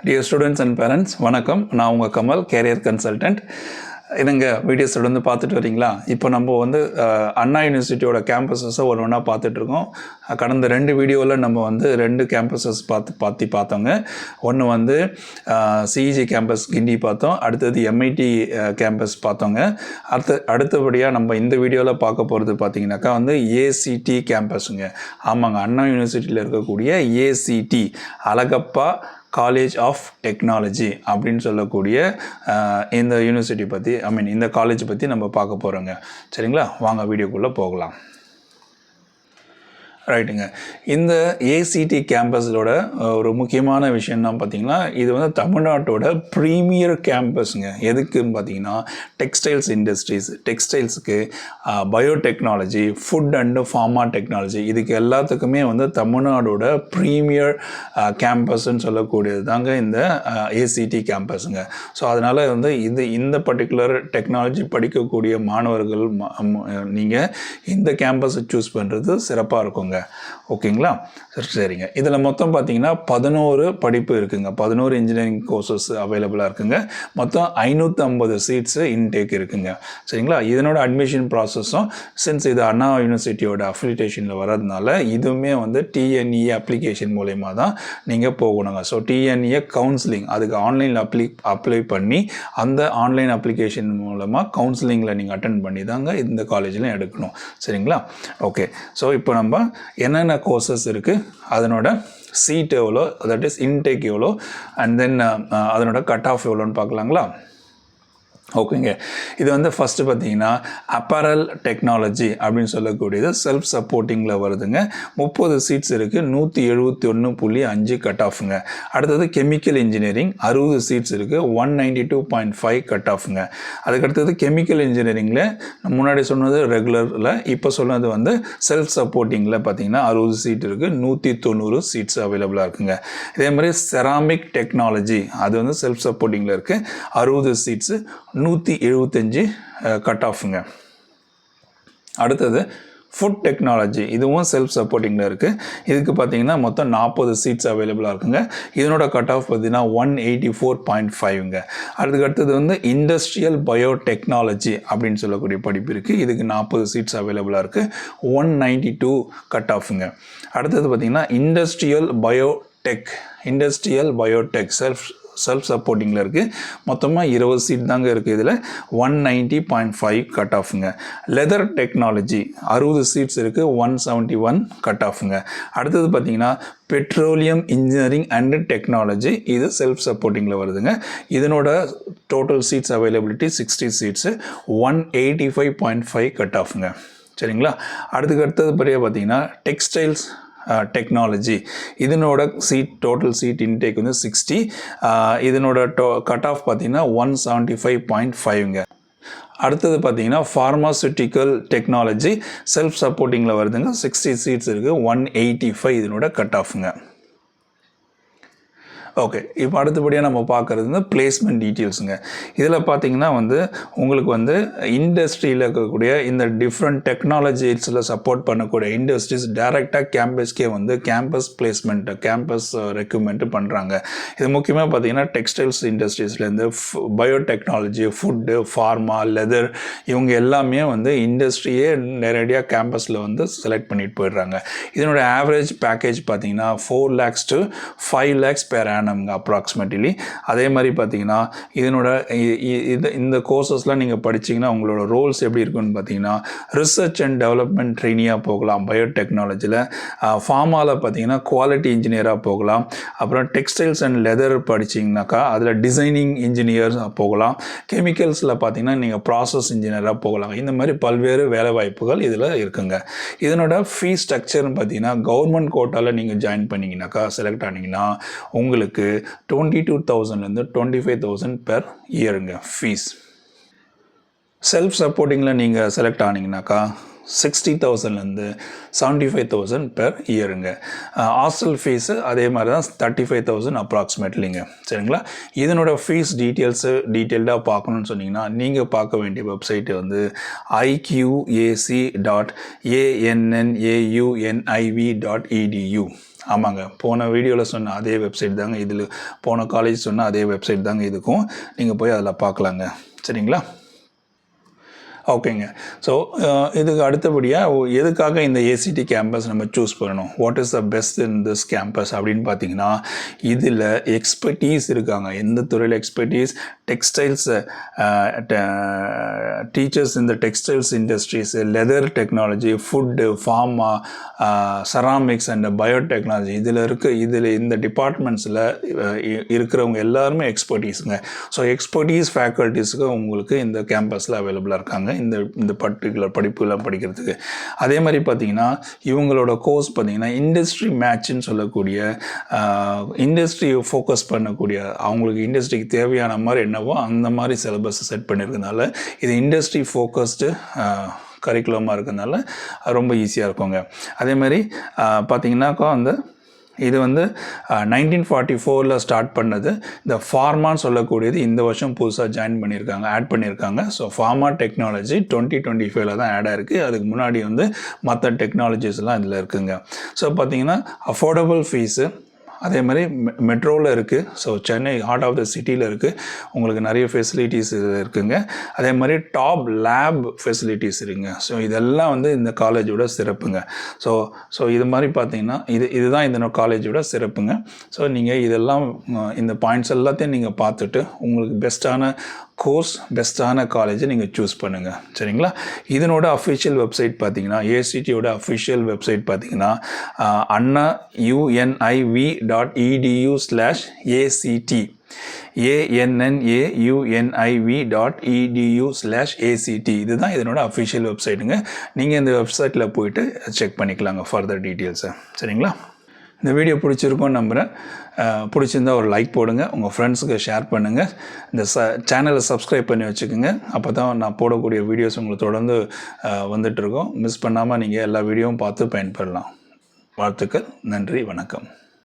Dear students and parents, வணக்கம். நான் உங்கள் கமல், கேரியர் கன்சல்டன்ட். இதுங்க வீடியோஸ் தொடர்ந்து பார்த்துட்டு வரீங்களா? இப்போ நம்ம வந்து அண்ணா யூனிவர்சிட்டியோட கேம்பஸஸை ஒன்றா பார்த்துட்ருக்கோம். கடந்த 2 வீடியோவில் நம்ம வந்து 2 கேம்பஸஸ் பார்த்தோங்க. ஒன்று வந்து சிஇஜி கேம்பஸ் கிண்டி பார்த்தோம், அடுத்தது எம்ஐடி கேம்பஸ் பார்த்தோங்க. அடுத்தபடியாக நம்ம இந்த வீடியோவில் பார்க்க போகிறது பார்த்தீங்கன்னாக்கா வந்து ஏசிடி கேம்பஸுங்க. ஆமாங்க, அண்ணா யூனிவர்சிட்டியில் இருக்கக்கூடிய ACT Alagappa college of technology அப்படின்னு சொல்லக்கூடிய இந்த யூனிவர்சிட்டி பற்றி இந்த காலேஜ் பற்றி நம்ம பார்க்க போகிறோங்க. சரிங்களா, வாங்க வீடியோக்குள்ளே போகலாம். ரைட்டுங்க. இந்த ஏசிடி கேம்பஸோட ஒரு முக்கியமான விஷயம்னா பார்த்தீங்கன்னா, இது வந்து தமிழ்நாட்டோட ப்ரீமியர் கேம்பஸுங்க. எதுக்குன்னு பார்த்தீங்கன்னா, டெக்ஸ்டைல்ஸ் இண்டஸ்ட்ரீஸ், டெக்ஸ்டைல்ஸுக்கு, biotechnology, food and pharma technology, இதுக்கு எல்லாத்துக்குமே வந்து தமிழ்நாடோட ப்ரீமியர் கேம்பஸ்ன்னு சொல்லக்கூடியது தாங்க இந்த ஏசிடி கேம்பஸுங்க. ஸோ அதனால் வந்து இந்த பர்டிகுலர் டெக்னாலஜி படிக்கக்கூடிய மாணவர்கள் நீங்கள் இந்த கேம்பஸை சூஸ் பண்ணுறது சிறப்பாக இருக்குங்க. ஓகேங்களா, சரிங்க. இதில் மொத்தம் பார்த்தீங்கன்னா 11 படிப்பு இருக்குங்க. 11 இன்ஜினியரிங் கோர்சஸ் அவைலபிளாக இருக்குங்க. மொத்தம் 550 சீட்ஸு இன்டேக் இருக்குங்க. சரிங்களா, இதனோட அட்மிஷன் ப்ராசஸும் சின்ஸ் இது அண்ணா யூனிவர்சிட்டியோட அஃபிலிட்டேஷனில் வர்றதுனால இதுவுமே வந்து டிஎன்இ அப்ளிகேஷன் மூலயமா தான் நீங்கள் போகணுங்க. ஸோ டிஎன்இ கவுன்சிலிங், அதுக்கு ஆன்லைனில் அப்ளை பண்ணி அந்த ஆன்லைன் அப்ளிகேஷன் மூலமாக கவுன்சிலிங்கில் நீங்கள் அட்டென்ட் பண்ணி தாங்க இந்த காலேஜில் எடுக்கணும். சரிங்களா, ஓகே. ஸோ இப்போ நம்ம என்னென்ன கோர்சஸ் இருக்குது, அதனோட சீட் எவ்வளோ, தட் இஸ் இன்டேக் எவ்வளோ, அண்ட் தென் அதனோட கட் ஆஃப் எவ்வளோன்னு பார்க்கலாங்களா? ஓகேங்க. இது வந்து ஃபஸ்ட்டு பார்த்தீங்கன்னா அப்பரல் டெக்னாலஜி அப்படின்னு சொல்லக்கூடியது செல்ஃப் சப்போர்ட்டிங்கில் வருதுங்க. 30 சீட்ஸ் இருக்குது, 171.5 கட் ஆஃபுங்க. அடுத்தது கெமிக்கல் இன்ஜினியரிங் 60 சீட்ஸ் இருக்குது, 192.5 கட் ஆஃபுங்க. அதுக்கடுத்தது கெமிக்கல் இன்ஜினியரிங்கில் முன்னாடி சொன்னது ரெகுலரில், இப்போ சொன்னது வந்து செல்ஃப் சப்போர்ட்டிங்கில் பார்த்தீங்கன்னா 60 சீட் இருக்குது, 190 சீட்ஸ் அவைலபிளாக இருக்குங்க. இதே மாதிரி செராமிக் டெக்னாலஜி, அது வந்து செல்ஃப் சப்போர்ட்டிங்கில் இருக்குது, 60 சீட்ஸு, 175 கட் ஆஃபுங்க. அடுத்தது ஃபுட் டெக்னாலஜி, இதுவும் செல்ஃப் சப்போர்ட்டிங்கில் இருக்குது. இதுக்கு பார்த்தீங்கன்னா மொத்தம் 40 சீட்ஸ் அவைலபிளாக இருக்குங்க. இதனோட கட் ஆஃப் பார்த்தீங்கன்னா 184.5ங்க. அடுத்தது வந்து இண்டஸ்ட்ரியல் பயோடெக்னாலஜி அப்படின்னு சொல்லக்கூடிய படிப்பு இருக்குது. இதுக்கு 40 சீட்ஸ் அவைலபிளாக இருக்குது, 192 கட் ஆஃபுங்க. அடுத்தது பார்த்தீங்கன்னா இண்டஸ்ட்ரியல் பயோடெக் செல்ஃப் சப்போர்ட்டிங்கில் இருக்குது. மொத்தமாக 20 சீட் தாங்க இருக்குது. இதில் 190.5 கட் ஆஃபுங்க. லெதர் டெக்னாலஜி 60 சீட்ஸ் இருக்குது, 171 கட் ஆஃபுங்க. அடுத்தது பார்த்தீங்கன்னா பெட்ரோலியம் இன்ஜினியரிங் அண்ட் டெக்னாலஜி, இது செல்ஃப் சப்போர்ட்டிங்கில் வருதுங்க. இதனோட total seats availability 60 seats, 185.5 cut ஆஃபுங்க. சரிங்களா, அடுத்தது படியாக பார்த்தீங்கன்னா டெக்ஸ்டைல்ஸ் டெக்னாலஜி, இதனோட டோட்டல் சீட் இன்டேக் வந்து 60, இதனோட கட் ஆஃப் பார்த்தீங்கன்னா 175.5ங்க. அடுத்தது பார்த்தீங்கன்னா ஃபார்மாசூட்டிக்கல் டெக்னாலஜி செல்ஃப் சப்போர்ட்டிங்கில் வருதுங்க, 60 சீட்ஸ் இருக்குது, 185 இதனோட கட் ஆஃபுங்க. ஓகே, இப்போ அடுத்தபடியாக நம்ம பார்க்குறது வந்து பிளேஸ்மெண்ட் டீட்டெயில்ஸுங்க. இதில் பார்த்தீங்கன்னா வந்து உங்களுக்கு வந்து இண்டஸ்ட்ரியில் இருக்கக்கூடிய இந்த டிஃப்ரெண்ட் டெக்னாலஜிஸில் சப்போர்ட் பண்ணக்கூடிய இண்டஸ்ட்ரீஸ் டைரெக்டாக கேம்பஸ்க்கே வந்து கேம்பஸ் பிளேஸ்மெண்ட்டு, கேம்பஸ் ரெக்ரூட்மெண்ட்டு பண்ணுறாங்க. இது முக்கியமாக பார்த்தீங்கன்னா டெக்ஸ்டைல்ஸ் இண்டஸ்ட்ரீஸ்லேருந்து பயோடெக்னாலஜி, ஃபுட்டு, ஃபார்மா, லெதர், இவங்க எல்லாமே வந்து இண்டஸ்ட்ரியே நேரடியாக கேம்பஸில் வந்து செலக்ட் பண்ணிட்டு போயிடுறாங்க. இதனோட ஆவரேஜ் பேக்கேஜ் பார்த்தீங்கன்னா 4 lakhs to 5 lakhs per annum approximately. அதே மாதிரி பார்த்தீங்கன்னா இதனோட இந்த கோர்சஸ்லாம் நீங்கள் படிச்சிங்கன்னா உங்களோட ரோல்ஸ் எப்படி இருக்குன்னு பார்த்தீங்கன்னா ரிசர்ச் அண்ட் டெவலப்மெண்ட் ட்ரெயினியாக போகலாம் பயோடெக்னாலஜியில், ஃபார்மாவில் பார்த்தீங்கன்னா குவாலிட்டி இன்ஜினியராக போகலாம், அப்புறம் டெக்ஸ்டைல்ஸ் அண்ட் லெதர் படிச்சிங்கனாக்கா அதில் டிசைனிங் இன்ஜினியர் போகலாம், கெமிக்கல்ஸில் பார்த்தீங்கன்னா நீங்கள் ப்ராசஸ் இன்ஜினியராக போகலாம். இந்த மாதிரி பல்வேறு வேலை வாய்ப்புகள் இதில் இருக்குங்க. இதனோட ஃபீஸ் ஸ்ட்ரக்சர்னு பார்த்தீங்கன்னா கவர்மெண்ட் கோட்டாவில் நீங்கள் ஜாயின் பண்ணிங்கனாக்கா, செலக்ட் ஆனீங்கன்னா உங்களுக்கு 22,000லேருந்து 25,000 பெர் இயருங்க ஃபீஸ். செல்ஃப் சப்போர்ட்டிங்கில் நீங்கள் செலக்ட் ஆனீங்கன்னாக்கா 60,000லேருந்து 75,000 பெர் இயருங்க. ஹாஸ்டல் ஃபீஸு அதே மாதிரி தான் 35,000 அப்ராக்சிமேட்லிங்க. சரிங்களா, இதனோட ஃபீஸ் டீட்டெயில்டாக பார்க்கணுன்னு சொன்னீங்கன்னா நீங்கள் பார்க்க வேண்டிய வெப்சைட்டு வந்து iqac.annauuniv.edu. ஆமாங்க, போன வீடியோவில் சொன்ன அதே வெப்சைட் தாங்க இதில், போன காலேஜ் சொன்ன அதே வெப்சைட் தாங்க இதுக்கும். நீங்கள் போய் அதில் பார்க்கலாங்க. சரிங்களா? ஓகேங்க. ஸோ இதுக்கு அடுத்தபடியாக எதுக்காக இந்த ஏசிடி கேம்பஸ் நம்ம சூஸ் பண்ணணும், what is the best in this campus அப்படின்னு பார்த்தீங்கன்னா, இதில் எக்ஸ்பர்டீஸ் இருக்காங்க. எந்த துறையில் எக்ஸ்பர்டீஸ்? டெக்ஸ்டைல்ஸ், டீச்சர்ஸ் இந்த textiles industries, leather technology, food, pharma, ceramics and biotechnology, இதில் இந்த டிபார்ட்மெண்ட்ஸில் இருக்கிறவங்க எல்லாருமே எக்ஸ்பர்டீஸுங்க. ஸோ எக்ஸ்பர்டீஸ் ஃபேக்கல்ட்டிஸுக்கு உங்களுக்கு இந்த கேம்பஸில் அவைலபிளாக இருக்காங்க இந்த பர்டிகுலர் படிப்புலாம் படிக்கிறதுக்கு. அதே மாதிரி பார்த்தீங்கன்னா இவங்களோட கோர்ஸ் பார்த்தீங்கன்னா இண்டஸ்ட்ரி மேட்ச்னு சொல்லக்கூடிய, இண்டஸ்ட்ரி ஃபோக்கஸ் பண்ணக்கூடிய, அவங்களுக்கு இண்டஸ்ட்ரிக்கு தேவையான மாதிரி என்னவோ அந்த மாதிரி சிலபஸ் செட் பண்ணியிருக்கனால இது இண்டஸ்ட்ரி ஃபோக்கஸ்டு கரிக்குலமாக இருக்கிறதுனால ரொம்ப ஈஸியாக இருக்குங்க. அதே மாதிரி பார்த்தீங்கன்னாக்கா அந்த இது 1944 ஸ்டார்ட் பண்ணது. இந்த ஃபார்மான்னு சொல்லக்கூடியது இந்த வருஷம் புதுசாக ஆட் பண்ணியிருக்காங்க. ஸோ ஃபார்மா டெக்னாலஜி 2025 தான் ஆட் ஆயிருக்கு. அதுக்கு முன்னாடி மற்ற டெக்னாலஜிஸ்லாம் இதில் இருக்குங்க. ஸோ பார்த்தீங்கன்னா அஃபோர்டபுள் ஃபீஸு, அதே மாதிரி மெட்ரோவில் இருக்குது. So Chennai heart of the சிட்டியில் இருக்குது. உங்களுக்கு நிறைய ஃபெசிலிட்டிஸ் இருக்குங்க. அதே மாதிரி டாப் லேப் ஃபெசிலிட்டிஸ் இருக்குங்க. ஸோ இதெல்லாம் இந்த காலேஜோட சிறப்புங்க. ஸோ இது மாதிரி பார்த்தீங்கன்னா இதுதான் இந்த காலேஜோட சிறப்புங்க. ஸோ நீங்கள் இதெல்லாம் இந்த பாயிண்ட்ஸ் எல்லாத்தையும் நீங்கள் பார்த்துட்டு உங்களுக்கு பெஸ்ட்டான கோர்ஸ், பெஸ்ட்டான காலேஜை நீங்கள் சூஸ் பண்ணுங்கள். சரிங்களா? இதனோட அஃபிஷியல் வெப்சைட் பார்த்தீங்கன்னா, ஏசிடியோட அஃபிஷியல் வெப்சைட் பார்த்தீங்கன்னா annauiv.edu/ACT annauiv.edu/ACT இதுதான் இதனோட அஃபிஷியல் வெப்சைட்டுங்க. நீங்கள் இந்த வெப்சைட்டில் போயிட்டு செக் பண்ணிக்கலாங்க ஃபர்தர் டீட்டெயில்ஸை. சரிங்களா? இந்த வீடியோ பிடிச்சிருக்கும்னு நம்புகிறேன். பிடிச்சிருந்தா ஒரு லைக் போடுங்க, உங்கள் ஃப்ரெண்ட்ஸுக்கு ஷேர் பண்ணுங்கள். இந்த சேனலை சப்ஸ்கிரைப் பண்ணி வச்சுக்கோங்க. அப்போ தான் நான் போடக்கூடிய வீடியோஸ் உங்களுக்கு தொடர்ந்து வந்துட்டுருக்கோம். மிஸ் பண்ணாமல் நீங்கள் எல்லா வீடியோவும் பார்த்து பயன்பெறலாம். வாழ்த்துக்கள். நன்றி. வணக்கம்.